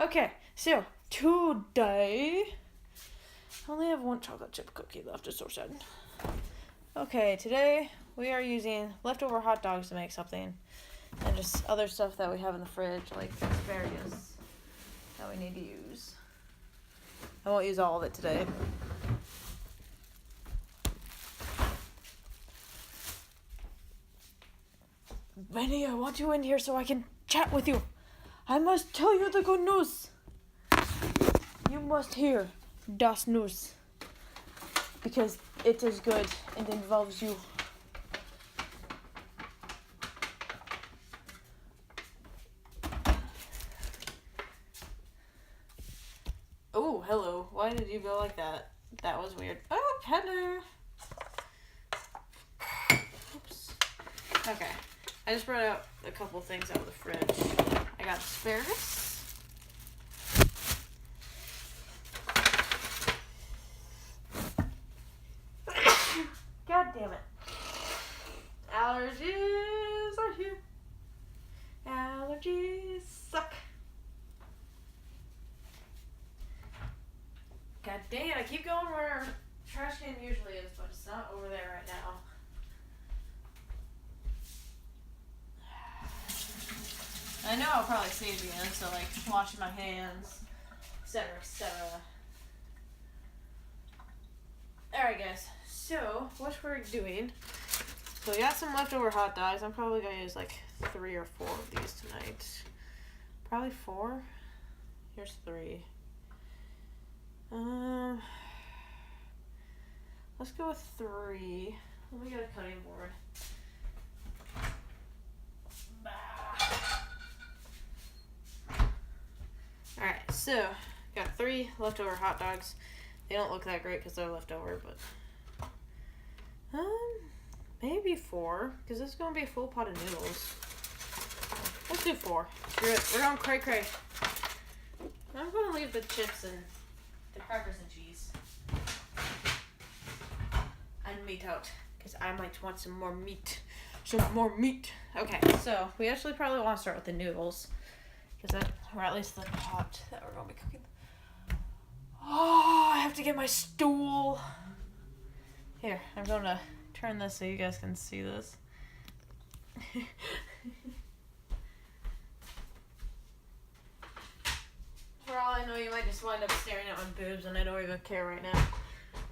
Okay, so today I only have one chocolate chip cookie left. It's so sad. Okay, today we are using leftover hot dogs to make something, and just other stuff that we have in the fridge, like asparagus that we need to use. I won't use all of it today. Vinny, I want you in here so I can chat with you. I must tell you the good news. You must hear das news. Because it is good and involves you. Oh, hello. Why did you go like that? That was weird. Oh, hello. Oops. Okay. I just brought out a couple things out of the fridge. I got asparagus. God damn it. Allergies are here. Allergies suck. God dang it, I keep going where our trash can usually is, but it's not over there right now. I know I'll probably see it again, so like washing my hands, etc., etc. Alright guys, so what we're doing, so we got some leftover hot dogs. I'm probably going to use like 3 or 4 of these tonight. Probably 4. Here's 3. Let's go with 3. Let me get a cutting board. Alright, so got 3 leftover hot dogs. They don't look that great because they're leftover, but maybe 4, because this is going to be a full pot of noodles. Let's do 4. Screw it. We're going cray-cray. I'm going to leave the chips and the crackers and cheese. And meat out, because I might want some more meat. Some more meat. Okay, so we actually probably want to start with the noodles, because that, or at least the pot that we're going to be cooking. Oh, I have to get my stool. Here, I'm going to turn this so you guys can see this. For all I know, you might just wind up staring at my boobs, and I don't even care right now.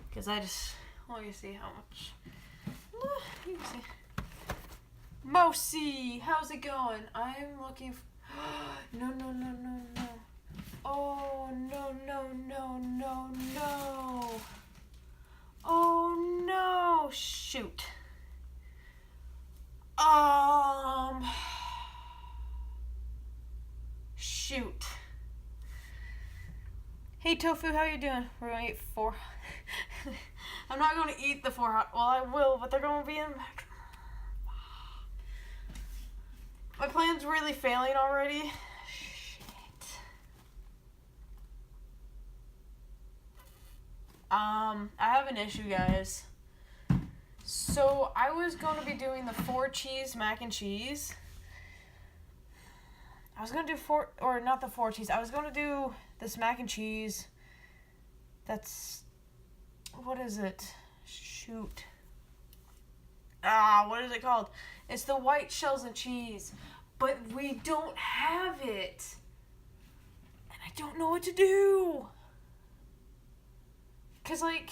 Because I just want you to see how much. You can see. Mousy, how's it going? I'm looking for... No, no, no, no, no. Oh, no, no, no, no, no. Oh, no. Shoot. Shoot. Hey, Tofu, how you doing? We're going to eat 4. I'm not going to eat the 4 hot... Well, I will, but they're going to be in... My plan's really failing already. Shit. I have an issue, guys. So, I was going to be doing the 4 cheese mac and cheese. I was going to do 4... Or, not the 4 cheese. I was going to do this mac and cheese. That's... What is it? Shoot. What is it called? It's the white shells and cheese. But we don't have it. And I don't know what to do. Because, like,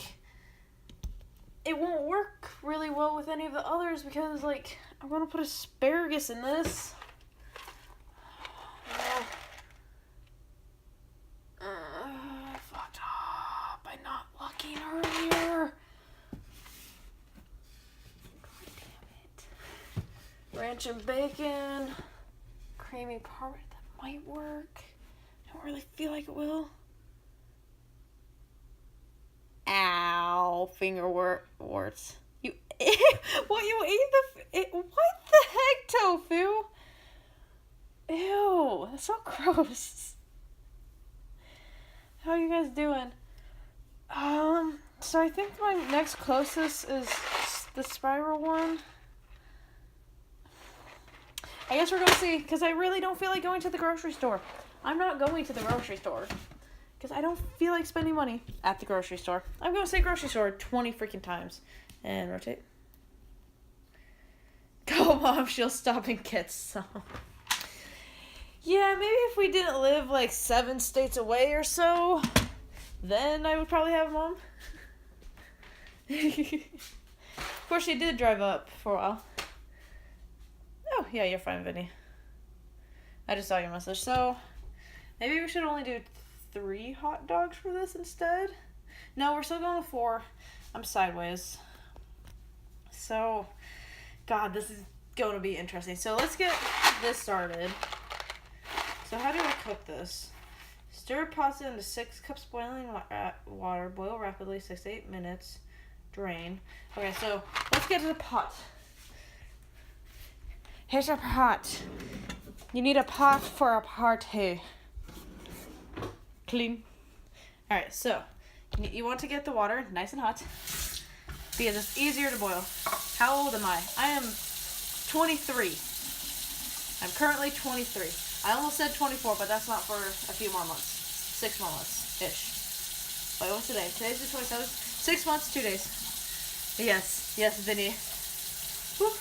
it won't work really well with any of the others because, like, I'm going to put asparagus in this. Fucked up by not looking earlier. God damn it. Ranch and bacon. Creamy parmesan. That might work. I don't really feel like it will. Ow. Finger warts. You. What, you ate what the heck, Tofu? Ew. That's so gross. How are you guys doing? So I think my next closest is the spiral one. I guess we're going to see, because I really don't feel like going to the grocery store. I'm not going to the grocery store because I don't feel like spending money at the grocery store. I'm going to say grocery store 20 freaking times. And rotate. Go, Mom, she'll stop and get some. Yeah, maybe if we didn't live like 7 states away or so, then I would probably have Mom. Of course, she did drive up for a while. Oh, yeah, you're fine, Vinny. I just saw your message. So, maybe we should only do 3 hot dogs for this instead. No, we're still going with 4. I'm sideways. So, God, this is going to be interesting. So, let's get this started. So, how do I cook this? Stir pasta into 6 cups boiling water. Boil rapidly, 6 to 8 minutes. Drain. Okay, so let's get to the pot. Here's your pot. You need a pot for a party. Clean. Alright, so you want to get the water nice and hot because it's easier to boil. How old am I? I am 23. I'm currently 23. I almost said 24, but that's not for a few more months. 6 more months-ish. Wait, what's today? Today's the 27th. 6 months, 2 days. Yes, Vinny. Whoop.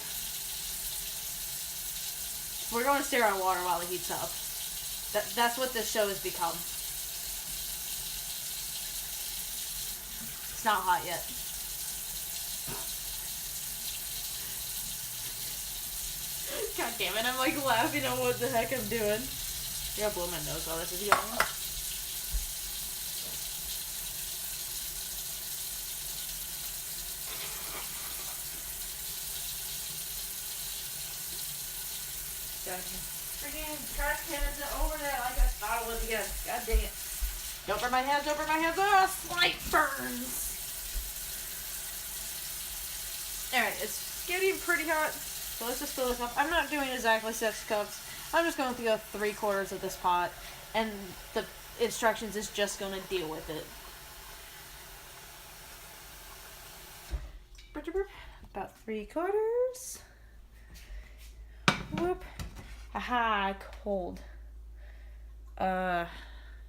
We're going to stare at water while it heats up. That's what this show has become. It's not hot yet. God damn it, I'm like laughing at what the heck I'm doing. I gotta blow my nose while this is going. Freaking trash can isn't over there like I thought it was again. God dang it. Don't burn my hands, don't burn my hands. Oh, slight burns. Alright, it's getting pretty hot. So let's just fill this up. I'm not doing exactly 6 cups. I'm just going to go 3/4 of this pot. And the instructions is just going to deal with it. About 3/4. Whoop. Aha, cold.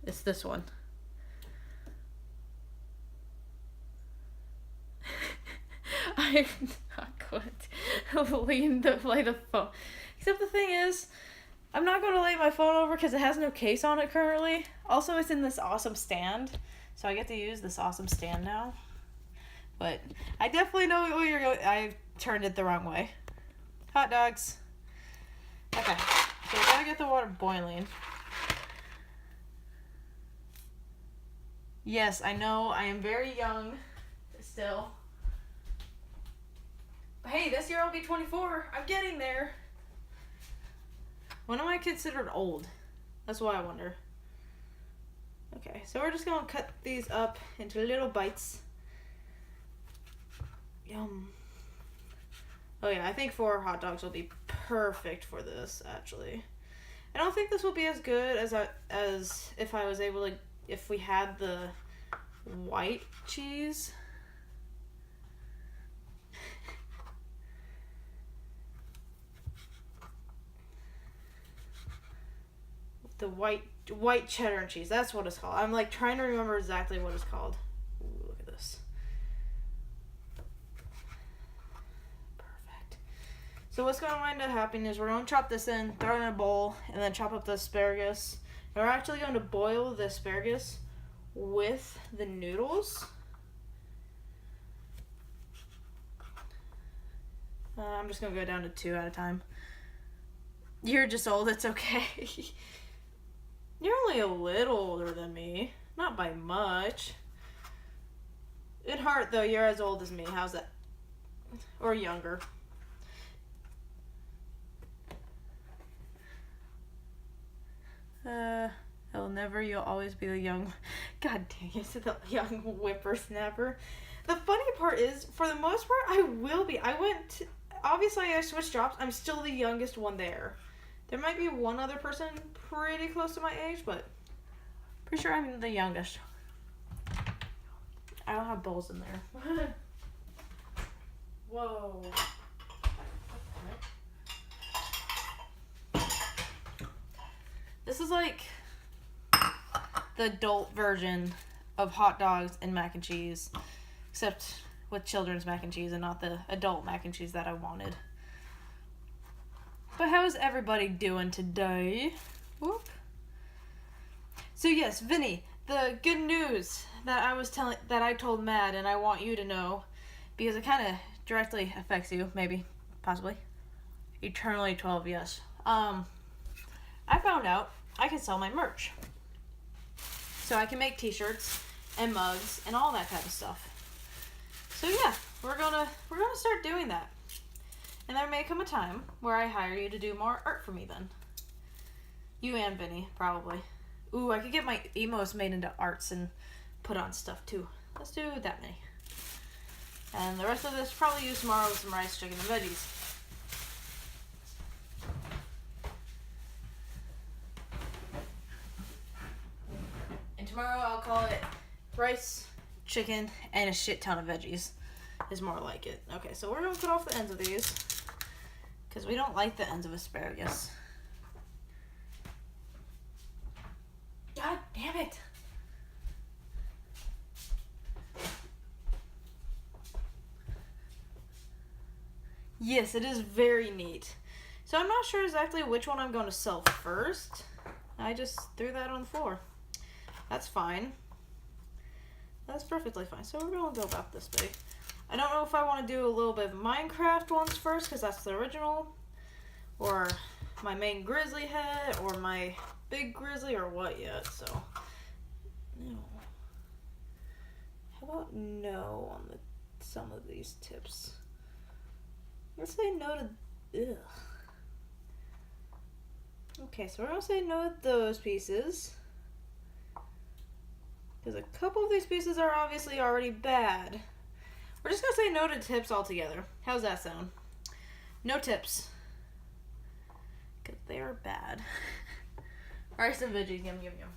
It's this one. I'm not going to lean to lay the phone. Except the thing is, I'm not going to lay my phone over because it has no case on it currently. Also, it's in this awesome stand. So I get to use this awesome stand now. But I definitely know where you're going. I turned it the wrong way. Hot dogs. Okay, so we gotta get the water boiling. Yes, I know, I am very young still. But hey, this year I'll be 24. I'm getting there. When am I considered old? That's what I wonder. Okay, so we're just gonna cut these up into little bites. Yum. Oh yeah, I think 4 hot dogs will be perfect for this, actually. I don't think this will be as good as if I was able to, if we had the white cheese. The white cheddar and cheese, that's what it's called. I'm like trying to remember exactly what it's called. Ooh, look at this. So what's going to wind up happening is we're going to chop this in, throw it in a bowl, and then chop up the asparagus. And we're actually going to boil the asparagus with the noodles. I'm just going to go down to 2 at a time. You're just old, it's okay. You're only a little older than me. Not by much. In heart, though, you're as old as me. How's that? Or younger. I'll never, you'll always be the young, God dang it, the young whippersnapper. The funny part is, for the most part, I will be. Obviously I switched jobs, I'm still the youngest one there. There might be one other person pretty close to my age, but pretty sure I'm the youngest. I don't have bowls in there. Whoa. This is like the adult version of hot dogs and mac and cheese, except with children's mac and cheese and not the adult mac and cheese that I wanted. But how is everybody doing today? Whoop. So yes, Vinny, the good news that I told Mad, and I want you to know, because it kind of directly affects you, maybe, possibly. Eternally 12, yes. I found out I can sell my merch. So I can make t-shirts and mugs and all that type of stuff. So yeah, we're gonna start doing that. And there may come a time where I hire you to do more art for me then. You and Vinny, probably. Ooh, I could get my emos made into arts and put on stuff too. Let's do that many. And the rest of this probably use tomorrow with some rice, chicken, and veggies. And tomorrow I'll call it rice, chicken, and a shit ton of veggies. Is more like it. Okay, so we're gonna cut off the ends of these because we don't like the ends of asparagus. God damn it! Yes, it is very neat. So I'm not sure exactly which one I'm going to sell first. I just threw that on the floor. That's fine. That's perfectly fine. So we're going to go about this big. I don't know if I want to do a little bit of Minecraft ones first, because that's the original, or my main grizzly head, or my big grizzly, or what yet, so no. How about no on some of these tips? Let's say no to, ugh. Okay, so we're going to say no to those pieces, because a couple of these pieces are obviously already bad. We're just going to say no to tips altogether. How's that sound? No tips. Because they are bad. Rice and veggies, yum, yum, yum.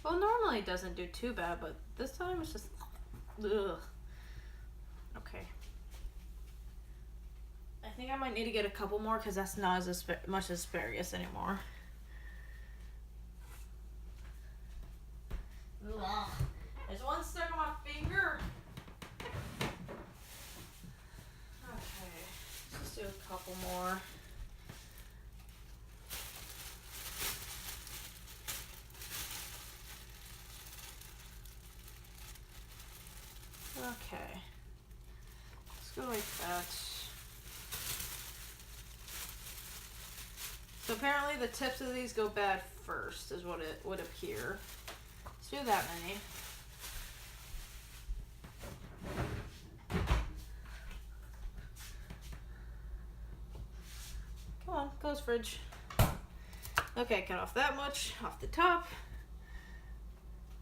Well, normally it doesn't do too bad, but this time it's just, ugh. Okay. I think I might need to get a couple more because that's not as much asparagus anymore. Ugh. There's one stuck on my finger. Okay, let's just do a couple more. Okay, let's go like that. So apparently the tips of these go bad first, is what it would appear. Let's do that many. Come on, close fridge. Okay, cut off that much off the top.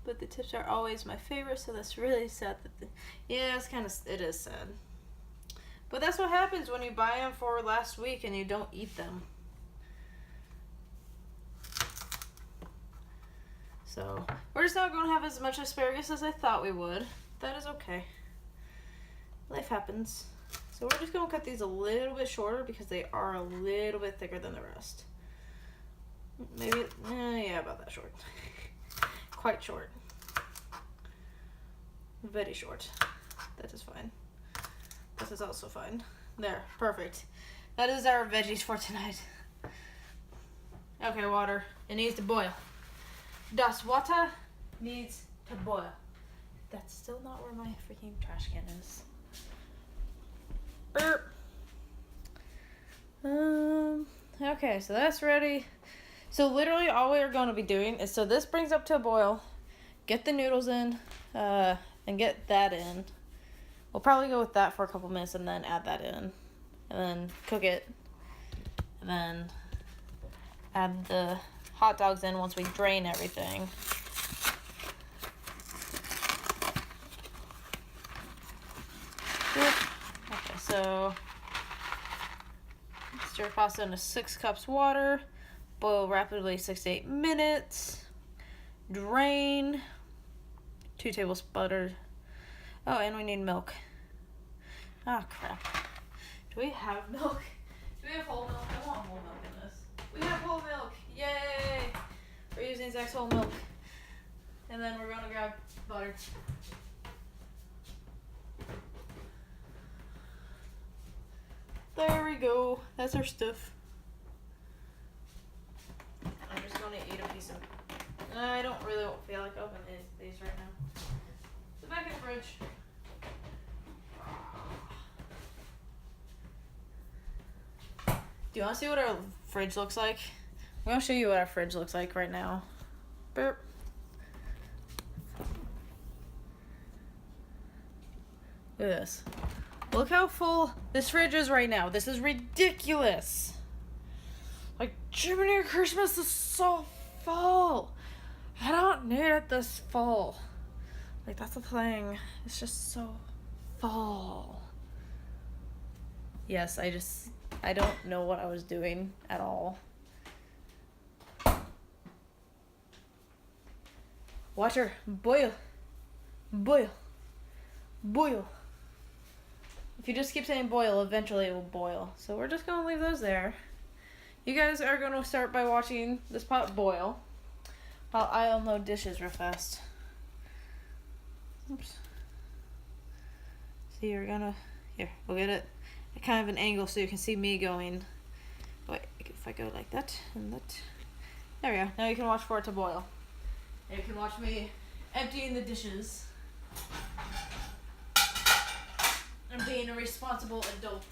But the tips are always my favorite, so that's really sad that yeah, it is sad. But that's what happens when you buy them for last week and you don't eat them. So we're just not going to have as much asparagus as I thought we would. That is okay. Life happens. So we're just going to cut these a little bit shorter because they are a little bit thicker than the rest. Maybe, yeah, about that short. Quite short. Very short. That is fine. This is also fine. There, perfect. That is our veggies for tonight. Okay, water. It needs to boil. Das water needs to boil. That's still not where my freaking trash can is. Burp. Okay, so that's ready. So literally all we're going to be doing is, so this brings up to a boil, get the noodles in, and get that in. We'll probably go with that for a couple minutes and then add that in. And then cook it. And then add the hot dogs in once we drain everything. Okay, so stir pasta into 6 cups water. Boil rapidly 6 to 8 minutes. Drain. 2 tablespoons butter. Oh, and we need milk. Ah, crap. Do we have milk? Do we have whole milk? I want whole milk in this. We have whole milk! Yay! We're using Zach's whole milk. And then we're gonna grab butter. There we go. That's our stuff. I'm just gonna eat a piece of... I don't really feel like opening these right now. The back of the fridge. Do you want to see what our fridge looks like? I'm going to show you what our fridge looks like right now. Burp. Look at this. Look how full this fridge is right now. This is ridiculous. Like, Jiminy Christmas is so full. I don't need it this full. Like, that's the thing. It's just so full. Yes, I don't know what I was doing at all. Water, boil, boil, boil. If you just keep saying boil, eventually it will boil. So we're just going to leave those there. You guys are going to start by watching this pot boil while I unload dishes real fast. Oops. See, you're going to... Here, we'll get it at kind of an angle so you can see me going... Wait, if I go like that and that... There we go. Now you can watch for it to boil. And you can watch me emptying the dishes. And being a responsible adult.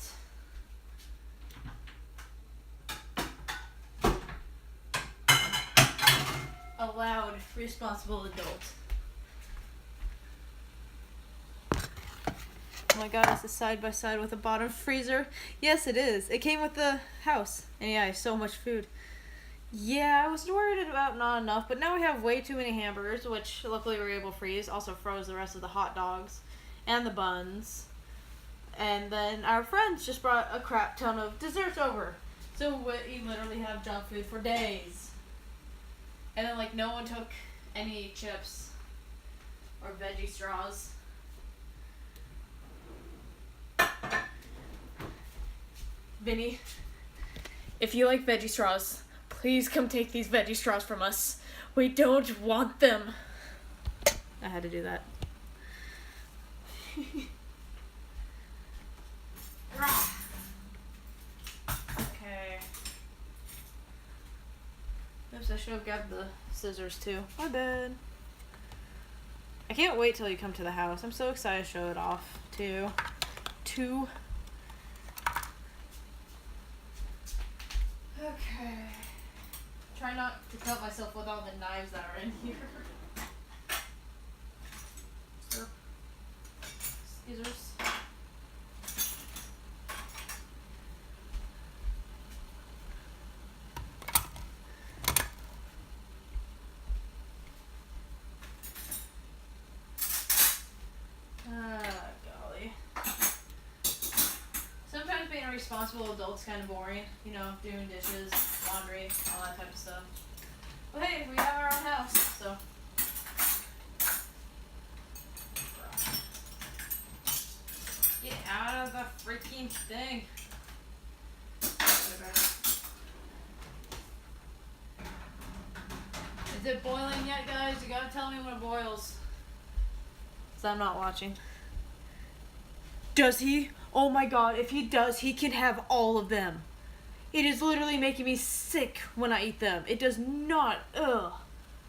A loud, responsible adult. Oh my god, is this side by side with a bottom freezer? Yes, it is. It came with the house. And yeah, I have so much food. Yeah, I was worried about not enough, but now we have way too many hamburgers, which luckily we were able to freeze. Also froze the rest of the hot dogs and the buns. And then our friends just brought a crap ton of desserts over. So we literally have junk food for days. And then, like, no one took any chips or veggie straws. Vinny, if you like veggie straws, please come take these veggie straws from us. We don't want them. I had to do that. Okay. Oops, I should have grabbed the scissors too. My bad. I can't wait till you come to the house. I'm so excited to show it off too. Okay. Try not to cut myself with all the knives that are in here. Scissors. Golly. Sometimes being a responsible adult's kind of boring, you know, doing dishes, laundry, all that type of stuff. But hey, we have our own house, so. Get out of the freaking thing. Is it boiling yet, guys? You gotta tell me when it boils. So I'm not watching. Does he? Oh my god, if he does, he can have all of them. It is literally making me sick when I eat them. It does not, ugh.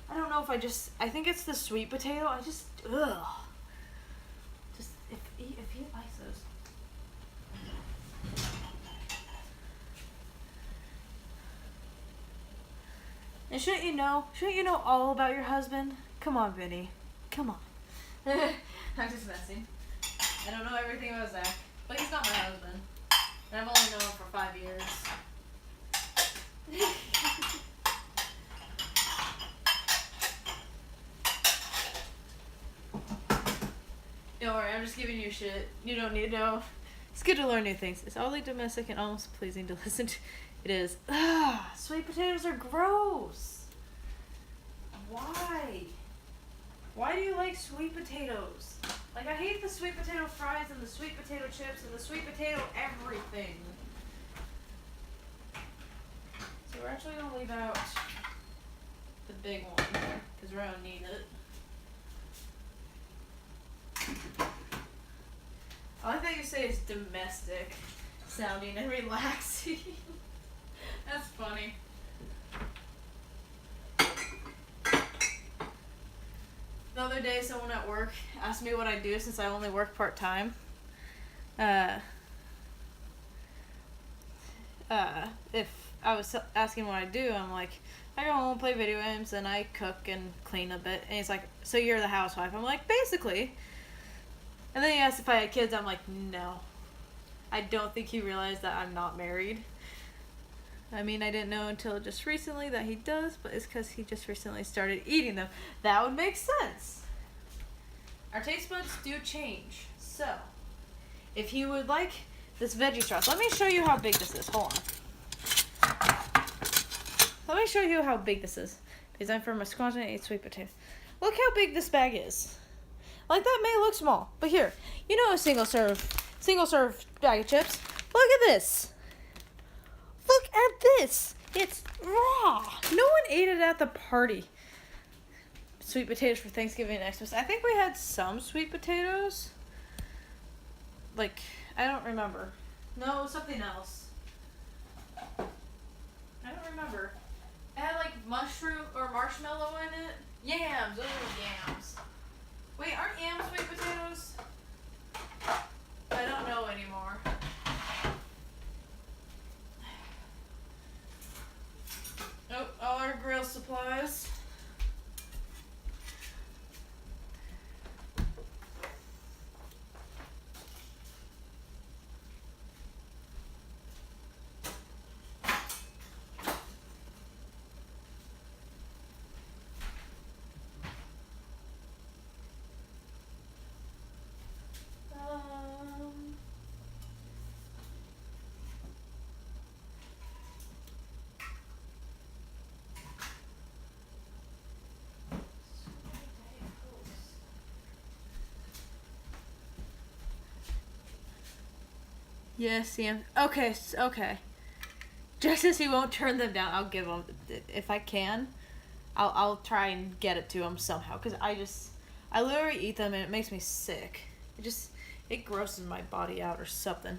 I don't know if I think it's the sweet potato. Ugh. Just, if he likes those. And shouldn't you know all about your husband? Come on, Vinny. Come on. I'm just messing. I don't know everything about Zach, but he's not my husband. And I've only known him for 5 years. Don't worry, I'm just giving you shit. You don't need to know. It's good to learn new things. It's oddly domestic and almost pleasing to listen to. It is. Ugh, sweet potatoes are gross. Why? Why do you like sweet potatoes? Like, I hate the sweet potato fries and the sweet potato chips and the sweet potato everything. So we're actually going to leave out the big one because we're going to need it. I like that you say it's domestic sounding and relaxing. That's funny. The other day, someone at work asked me what I do since I only work part-time. If I was asking what I do, I'm like, I go home, play video games, and I cook and clean a bit. And he's like, so you're the housewife? I'm like, basically. And then he asked if I had kids. I'm like, no. I don't think he realized that I'm not married. I mean, I didn't know until just recently that he does, but it's because he just recently started eating them. That would make sense. Our taste buds do change. So, if you would like this veggie sauce, let me show you how big this is. Hold on. Let me show you how big this is. Because I'm from Wisconsin and I eat sweet potato. Look how big this bag is. Like, that may look small, but here, you know a single serve bag of chips. Look at this. Look at this. It's raw. No one ate it at the party. Sweet potatoes for Thanksgiving and Xmas. I think we had some sweet potatoes. Like, I don't remember. No, something else. I don't remember. It had like mushroom or marshmallow in it. Yams. Those are yams. Wait, aren't yams sweet potatoes? I don't know anymore. Oh, all our grill supplies. Yes, yeah. Okay, okay. Just as he won't turn them down, I'll give him, if I can, I'll try and get it to him somehow. Because I literally eat them and it makes me sick. It grosses my body out or something.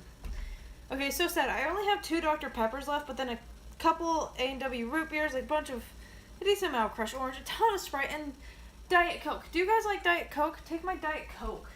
Okay, so sad. I only have 2 Dr. Peppers left, but then a couple A&W root beers, a decent amount of crushed orange, a ton of Sprite, and Diet Coke. Do you guys like Diet Coke? Take my Diet Coke.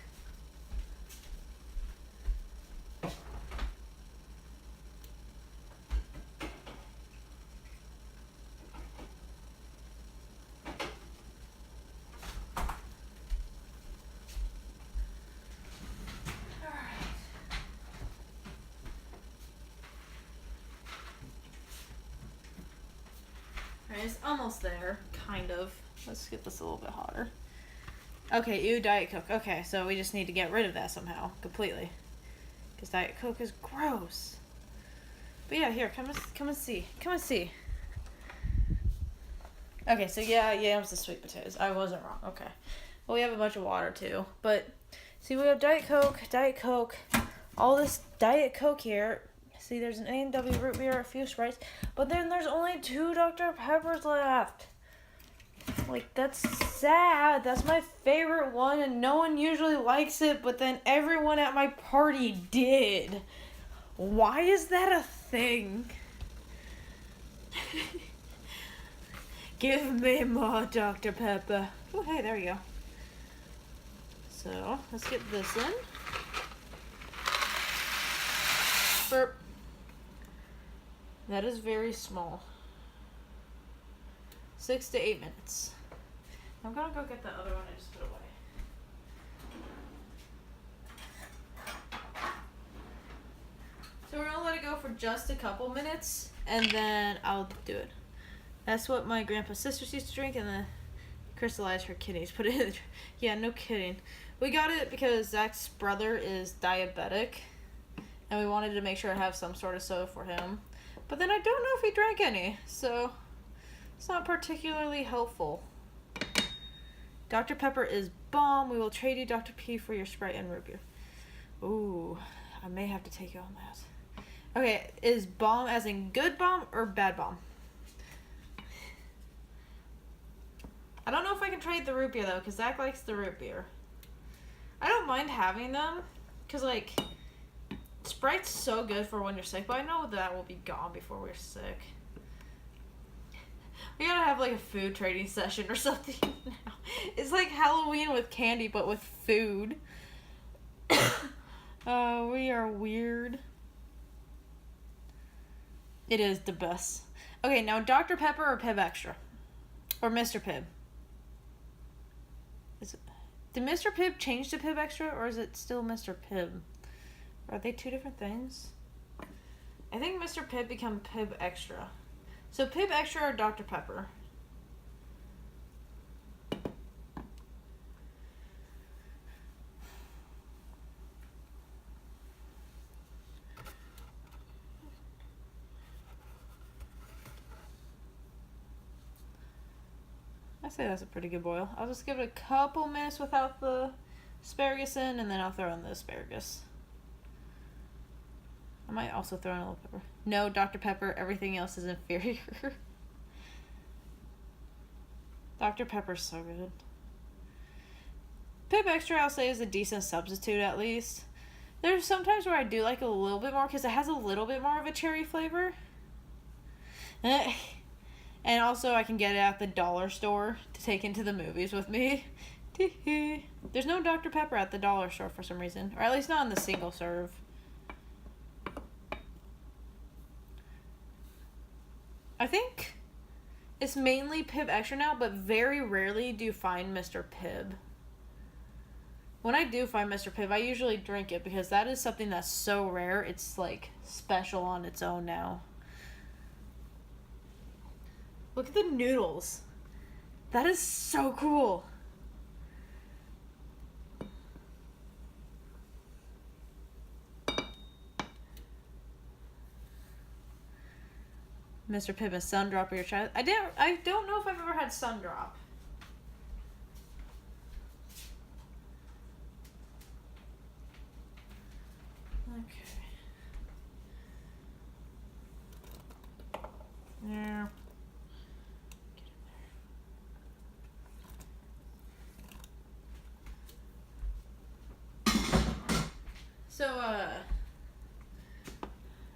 It's almost there, kind of. Let's get this a little bit hotter. Okay, ew, Diet Coke. Okay, so we just need to get rid of that somehow, completely. Because Diet Coke is gross. But yeah, here, come and see. Come and see. Okay, so yeah, yams and sweet potatoes. I wasn't wrong. Okay. Well, we have a bunch of water, too. But, see, we have Diet Coke, all this Diet Coke here. See, there's an A&W root beer, a few Sprites, but then there's only 2 Dr. Peppers left. Like, that's sad. That's my favorite one, and no one usually likes it, but then everyone at my party did. Why is that a thing? Give me more Dr. Pepper. Oh, hey, there we go. So, let's get this in. Burp. That is very small. 6 to 8 minutes. I'm gonna go get the other one I just put away. So we're gonna let it go for just a couple minutes, and then I'll do it. That's what my grandpa's sisters used to drink, and then crystallized her kidneys. Put it in the yeah, no kidding. We got it because Zach's brother is diabetic, and we wanted to make sure I have some sort of soda for him. But then I don't know if he drank any, so it's not particularly helpful Dr. Pepper is bomb. We will trade you Dr. P for your Sprite and root beer. Ooh, I may have to take you on that. Okay, is bomb as in good bomb or bad bomb? I don't know if I can trade the root beer though, because Zach likes the root beer. I don't mind having them, because like, Sprite's so good for when you're sick, but I know that will be gone before we're sick. We gotta have like a food trading session or something now. It's like Halloween with candy, but with food. We are weird. It is the best. Okay, now Dr. Pepper or Pibb Extra? Or Mr. Pibb? Did Mr. Pibb change to Pibb Extra, or is it still Mr. Pibb? Are they two different things? I think Mr. Pibb become Pibb Extra. So Pibb Extra or Dr. Pepper? I say that's a pretty good boil. I'll just give it a couple minutes without the asparagus in, and then I'll throw in the asparagus. I might also throw in a little pepper. No, Dr. Pepper, everything else is inferior. Dr. Pepper's so good. Pibb Extra, I'll say, is a decent substitute at least. There's sometimes where I do like a little bit more because it has a little bit more of a cherry flavor. And also I can get it at the dollar store to take into the movies with me. There's no Dr. Pepper at the dollar store for some reason. Or at least not in the single serve. I think it's mainly Pibb Extra now, but very rarely do you find Mr. Pibb. When I do find Mr. Pibb, I usually drink it because that is something that's so rare. It's like special on its own now. Look at the noodles. That is so cool. Mr. Pibb and Sundrop or your child. I don't know if I've ever had Sundrop. Okay. Yeah. So,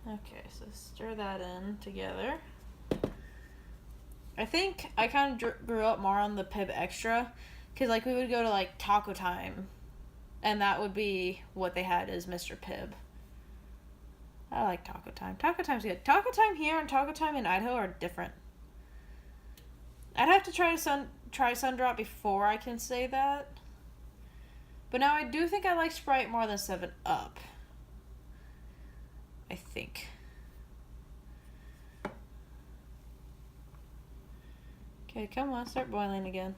okay, so stir that in together. I think I kind of grew up more on the Pibb Extra, because, like, we would go to, like, Taco Time, and that would be what they had as Mr. Pibb. I like Taco Time. Taco Time's good. Taco Time here and Taco Time in Idaho are different. I'd have to try Sundrop before I can say that. But now I do think I like Sprite more than 7-Up. I think. Okay, come on, start boiling again.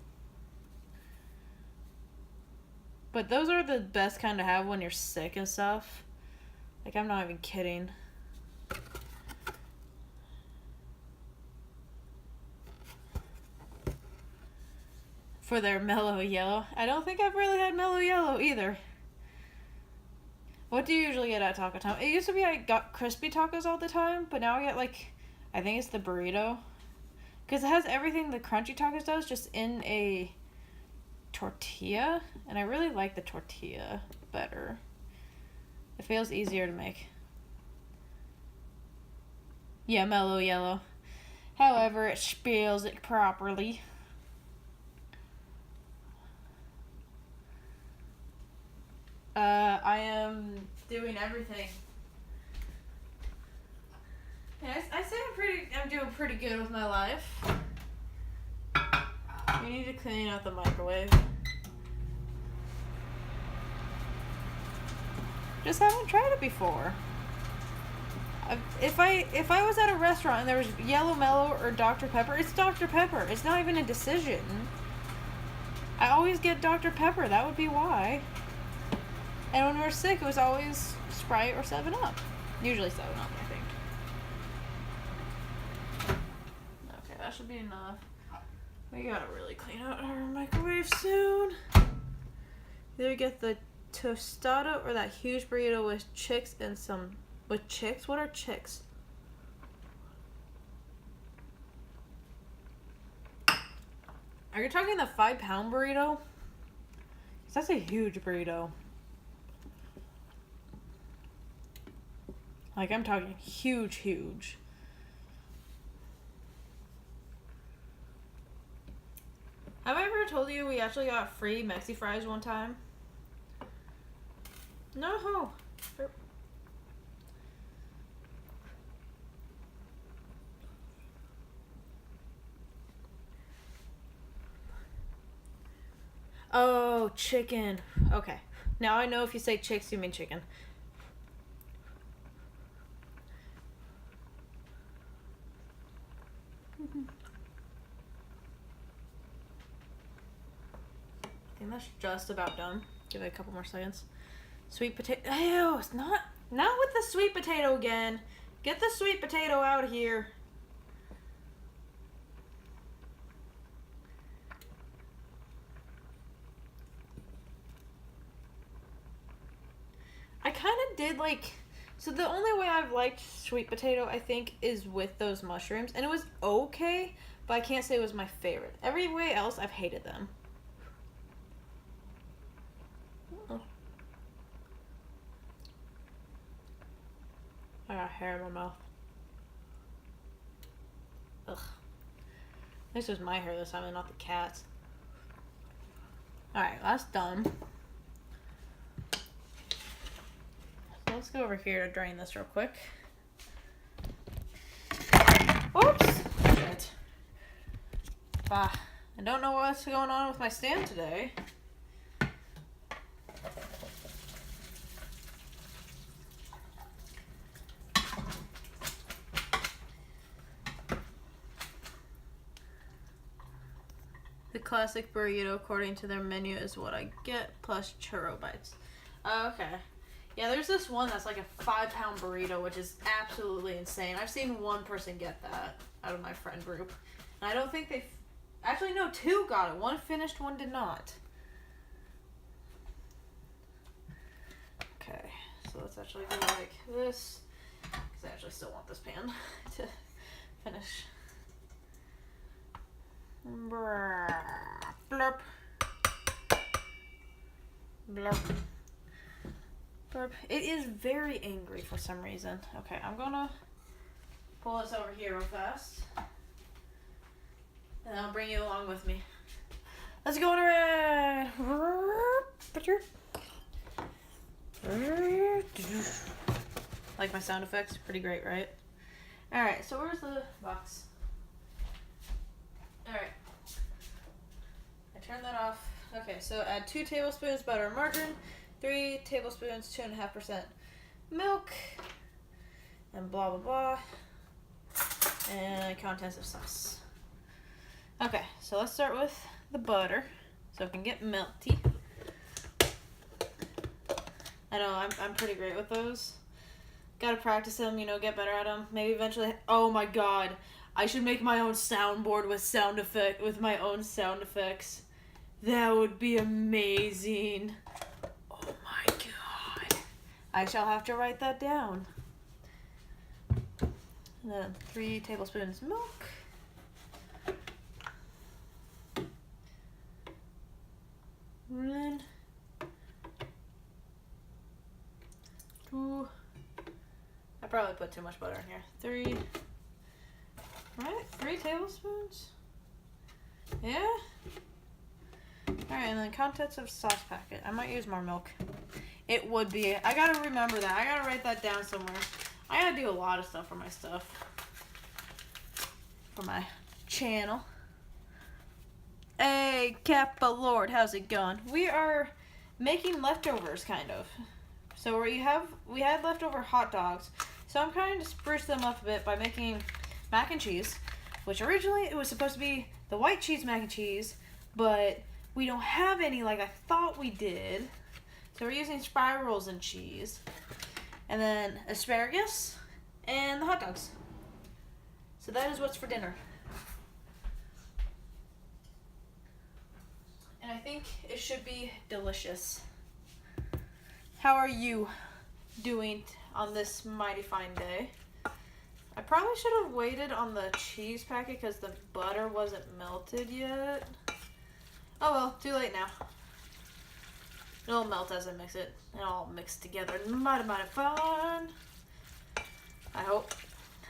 But those are the best kind to have when you're sick and stuff. Like, I'm not even kidding. For their mellow yellow. I don't think I've really had mellow yellow either. What do you usually get at Taco Time? It used to be I got crispy tacos all the time, but now I get, like, I think it's the burrito. Because it has everything the crunchy tacos does, just in a tortilla. And I really like the tortilla better. It feels easier to make. Yeah, mellow yellow. However, it spells it properly. I am doing everything. Yeah, I say I'm doing pretty good with my life. We need to clean out the microwave. Just haven't tried it before. If I was at a restaurant and there was Yellow Mellow or Dr. Pepper, it's Dr. Pepper. It's not even a decision. I always get Dr. Pepper. That would be why. And when we're sick, it was always Sprite or 7-Up. Usually 7-Up, I think. Okay, that should be enough. We gotta really clean out our microwave soon. Either get the tostada or that huge burrito with chicks and some... With chicks? What are chicks? Are you talking the 5-pound burrito? That's a huge burrito. Like, I'm talking huge, huge. Have I ever told you we actually got free Mexi fries one time? No. Oh, chicken. Okay. Now I know if you say chicks, you mean chicken. I think that's just about done. Give it a couple more seconds. Sweet potato. Ew, it's not with the sweet potato again. Get the sweet potato out of here. I kind of did like, so the only way I've liked sweet potato, I think, is with those mushrooms. And it was okay, but I can't say it was my favorite. Every way else, I've hated them. I got hair in my mouth. Ugh. This was my hair this time and not the cat's. Alright, that's done. So let's go over here to drain this real quick. Whoops! Shit. I don't know what's going on with my stand today. The classic burrito, according to their menu, is what I get, plus churro bites. Okay. Yeah, there's this one that's like a 5-pound burrito, which is absolutely insane. I've seen one person get that out of my friend group. And I don't think they've... Actually, no, 2 got it. 1 finished, 1 did not. Okay, so let's actually do like this. Because I actually still want this pan to finish. Blurp. Blurp. Blurp. It is very angry for some reason. Okay, I'm gonna pull this over here real fast. And I'll bring you along with me. Let's go on around. Like my sound effects? Pretty great, right? Alright, so where's the box? Alright. I turned that off. Okay, so add 2 tablespoons butter and margarine, 3 tablespoons, 2.5% milk, and blah blah blah. And contents of sauce. Okay, so let's start with the butter so it can get melty. I know, I'm pretty great with those. Gotta practice them, you know, get better at them. Maybe eventually... Oh my god. I should make my own soundboard with my own sound effects. That would be amazing. Oh my god. I shall have to write that down. And then 3 tablespoons milk. And then 2. I probably put too much butter in here. 3. Right? 3 tablespoons? Yeah? Alright, and then contents of sauce packet. I might use more milk. It would be. I gotta remember that. I gotta write that down somewhere. I gotta do a lot of stuff for my stuff. For my channel. Hey, Kappa Lord, how's it going? We are making leftovers, kind of. So we had leftover hot dogs. So I'm trying to spruce them up a bit by making mac and cheese, which originally it was supposed to be the white cheese mac and cheese, but we don't have any like I thought we did. So we're using spirals and cheese. And then asparagus and the hot dogs. So that is what's for dinner. think it should be delicious. How are you doing on this mighty fine day? I probably should have waited on the cheese packet because the butter wasn't melted yet. Oh well, too late now. It'll melt as I mix it. It'll all mix together. Mighty fun. I hope.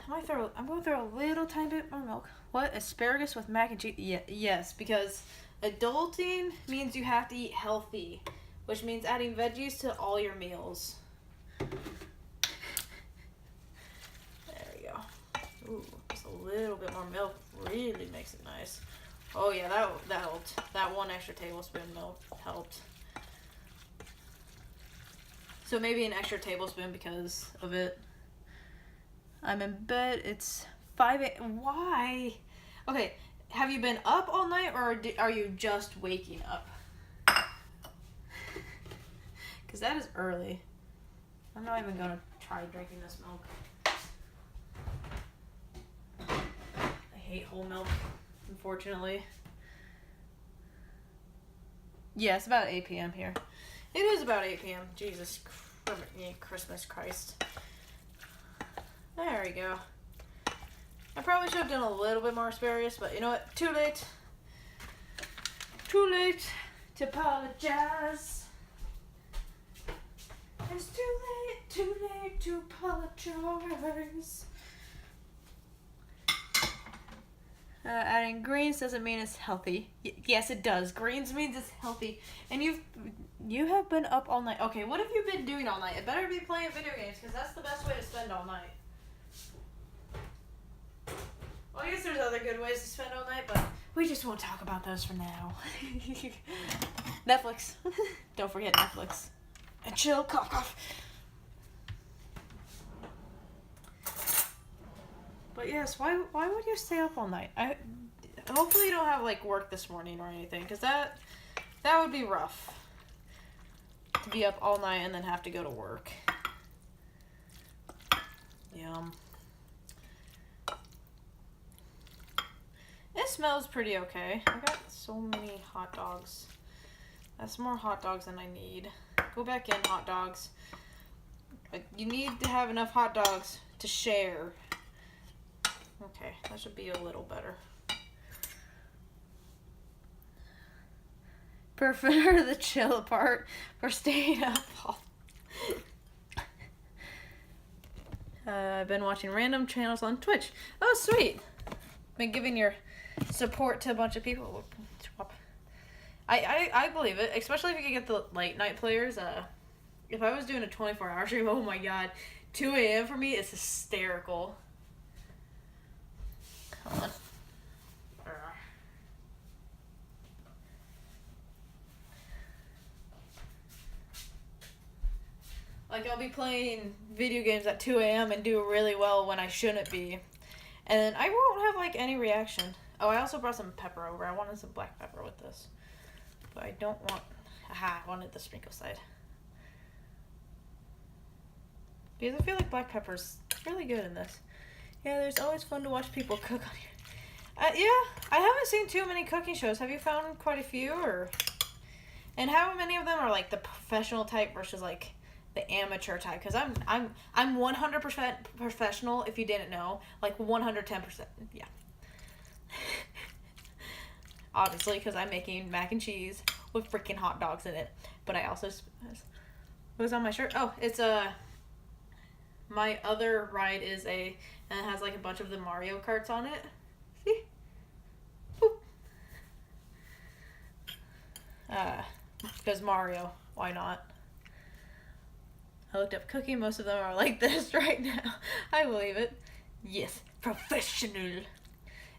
I'm going to throw a little tiny bit more milk. What? Asparagus with mac and cheese? Yeah, yes, because adulting means you have to eat healthy, which means adding veggies to all your meals. There we go. Ooh, just a little bit more milk really makes it nice. Oh yeah, that helped. That 1 extra tablespoon milk helped. So maybe an extra tablespoon because of it. I'm in bed. It's 5 a.m. Why? Okay, have you been up all night or are you just waking up? Because that is early. I'm not even going to try drinking this milk. I hate whole milk, unfortunately. Yeah, it's about 8 p.m. here. It is about 8 p.m. Jesus Christmas Christ. There we go. I probably should have done a little bit more asparagus, but you know what? Too late. Too late to apologize. It's too late to apologize. Adding greens doesn't mean it's healthy. Yes, it does. Greens means it's healthy. And you have been up all night. Okay, what have you been doing all night? It better be playing video games, because that's the best way to spend all night. Well, I guess there's other good ways to spend all night, but we just won't talk about those for now. Netflix. Don't forget Netflix. And chill, cough, cough. But yes, why would you stay up all night? Hopefully you don't have like work this morning or anything, because that would be rough. To be up all night and then have to go to work. Yum. It smells pretty okay. I got so many hot dogs. That's more hot dogs than I need. Go back in, hot dogs. But you need to have enough hot dogs to share. Okay, that should be a little better. Prefer the chill part for staying up all. I've been watching random channels on Twitch. Oh, sweet. Been giving your support to a bunch of people. I believe it, especially if you can get the late night players. If I was doing a 24-hour stream, oh my god, 2 a.m. for me is hysterical. Hold on. Like, I'll be playing video games at 2 a.m. and do really well when I shouldn't be. And then I won't have, like, any reaction. Oh, I also brought some pepper over. I wanted some black pepper with this. But I don't want... Aha, I wanted the sprinkle side. Because I feel like black pepper's really good in this. Yeah, there's always fun to watch people cook on here. Yeah, I haven't seen too many cooking shows. Have you found quite a few, or? And how many of them are like the professional type versus like the amateur type? Because I'm 100% professional. If you didn't know, like 110%. Yeah. Obviously, because I'm making mac and cheese with freaking hot dogs in it. But I also what was on my shirt? Oh, it's my other ride is and it has like a bunch of the Mario Karts on it. See? Because Mario, why not? I looked up cooking. Most of them are like this right now. I believe it. Yes, professional.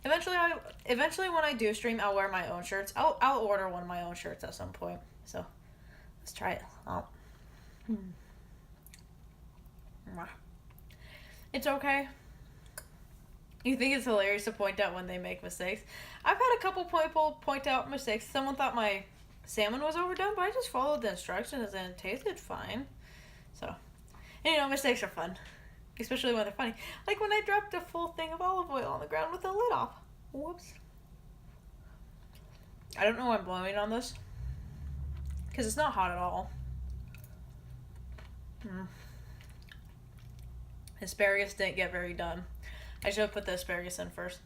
Eventually when I do stream, I'll wear my own shirts. I'll order one of my own shirts at some point. So let's try it. It's okay. You think it's hilarious to point out when they make mistakes? I've had a couple people point out mistakes. Someone thought my salmon was overdone, but I just followed the instructions and it tasted fine. So, and, you know, mistakes are fun. Especially when they're funny. Like when I dropped a full thing of olive oil on the ground with the lid off. Whoops. I don't know why I'm blowing on this. because it's not hot at all. Asparagus didn't get very done. I should have put the asparagus in first.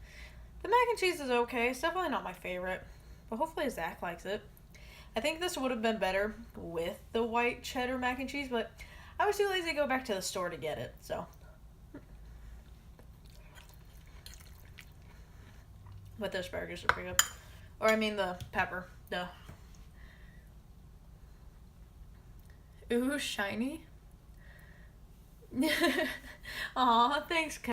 The mac and cheese is okay. It's definitely not my favorite, but hopefully Zach likes it. I think this would have been better with the white cheddar mac and cheese, but I was too lazy to go back to the store to get it, so. But the asparagus are pretty good. Or I mean the pepper, duh. Ooh, shiny. Aw, thanks,